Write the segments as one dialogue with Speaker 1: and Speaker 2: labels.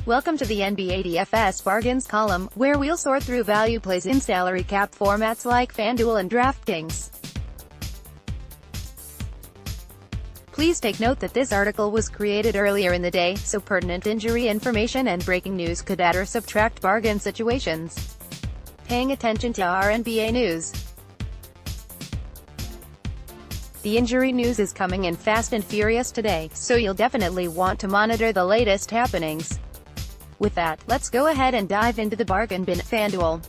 Speaker 1: Welcome to the NBA DFS Bargains column, where we'll sort through value plays in salary cap formats like FanDuel and DraftKings. Please take note that this article was created earlier in the day, so pertinent injury information and breaking news could add or subtract bargain situations. Paying attention to our NBA news. The injury news is coming in fast and furious today, so you'll definitely want to monitor the latest happenings. With that, let's go ahead and dive into the bargain bin. FanDuel.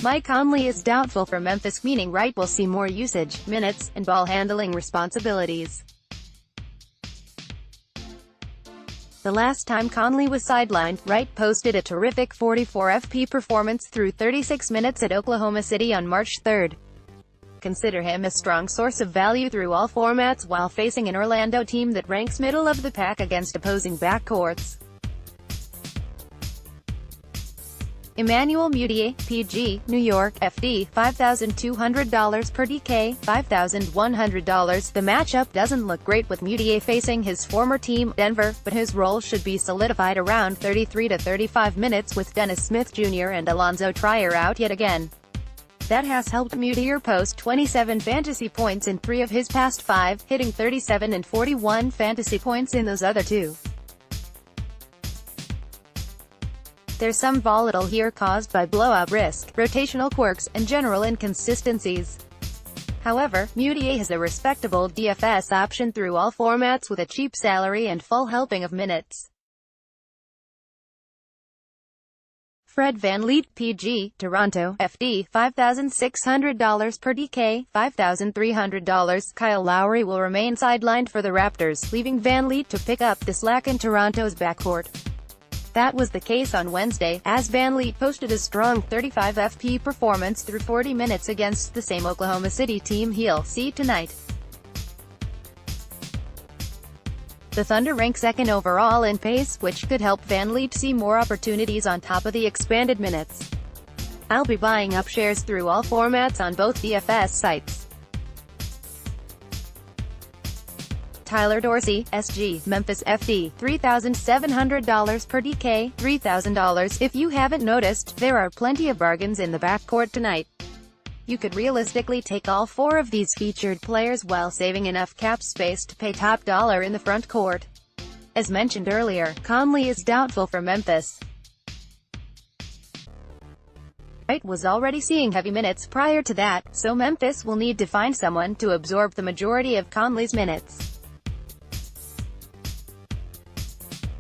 Speaker 1: Mike Conley is doubtful for Memphis, meaning Wright will see more usage, minutes, and ball handling responsibilities. The last time Conley was sidelined, Wright posted a terrific 44 FP performance through 36 minutes at Oklahoma City on March 3. Consider him a strong source of value through all formats while facing an Orlando team that ranks middle of the pack against opposing backcourts. Emmanuel Mudiay, PG, New York, FD, $5,200 per DK, $5,100. The matchup doesn't look great with Mudiay facing his former team, Denver, but his role should be solidified around 33 to 35 minutes with Dennis Smith Jr. and Alonzo Trier out yet again. That has helped Mudiay post 27 fantasy points in 3 of his past 5, hitting 37 and 41 fantasy points in those other 2. There's some volatile here caused by blowout risk, rotational quirks, and general inconsistencies. However, Mudiay has a respectable DFS option through all formats with a cheap salary and full helping of minutes. Fred VanVleet, PG, Toronto, FD, $5,600 per DK, $5,300. Kyle Lowry will remain sidelined for the Raptors, leaving VanVleet to pick up the slack in Toronto's backcourt. That was the case on Wednesday, as VanVleet posted a strong 35 FP performance through 40 minutes against the same Oklahoma City team he'll see tonight. The Thunder rank second overall in pace, which could help VanVleet see more opportunities on top of the expanded minutes. I'll be buying up shares through all formats on both DFS sites. Tyler Dorsey, SG, Memphis FD, $3,700 per DK, $3,000. If you haven't noticed, there are plenty of bargains in the backcourt tonight. You could realistically take all 4 of these featured players while saving enough cap space to pay top dollar in the front court. As mentioned earlier, Conley is doubtful for Memphis. Wright was already seeing heavy minutes prior to that, so Memphis will need to find someone to absorb the majority of Conley's minutes.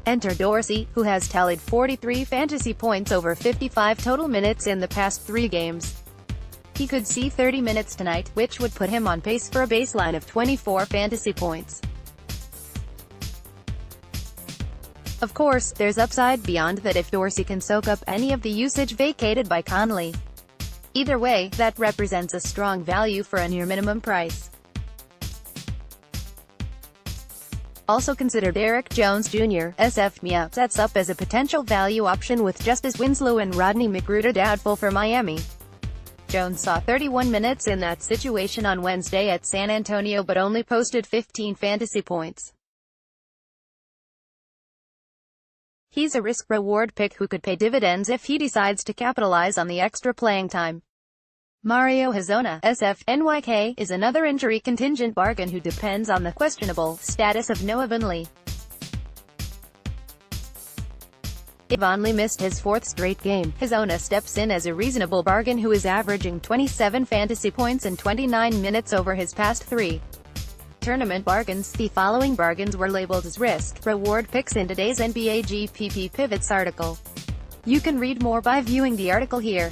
Speaker 1: Enter Dorsey, who has tallied 43 fantasy points over 55 total minutes in the past 3 games. He could see 30 minutes tonight, which would put him on pace for a baseline of 24 fantasy points. Of course, there's upside beyond that if Dorsey can soak up any of the usage vacated by Conley. Either way, that represents a strong value for a near minimum price. Also consider Derrick Jones Jr., SF Mia, sets up as a potential value option with Justice Winslow and Rodney McGruder doubtful for Miami. Jones saw 31 minutes in that situation on Wednesday at San Antonio but only posted 15 fantasy points. He's a risk-reward pick who could pay dividends if he decides to capitalize on the extra playing time. Mario Hezonja, SF, NYK, is another injury contingent bargain who depends on the questionable status of Noah Vonleh. If Vonleh missed his 4th straight game, Hezonja steps in as a reasonable bargain who is averaging 27 fantasy points in 29 minutes over his past 3 tournament bargains. The following bargains were labeled as risk-reward picks in today's NBA GPP Pivots article. You can read more by viewing the article here.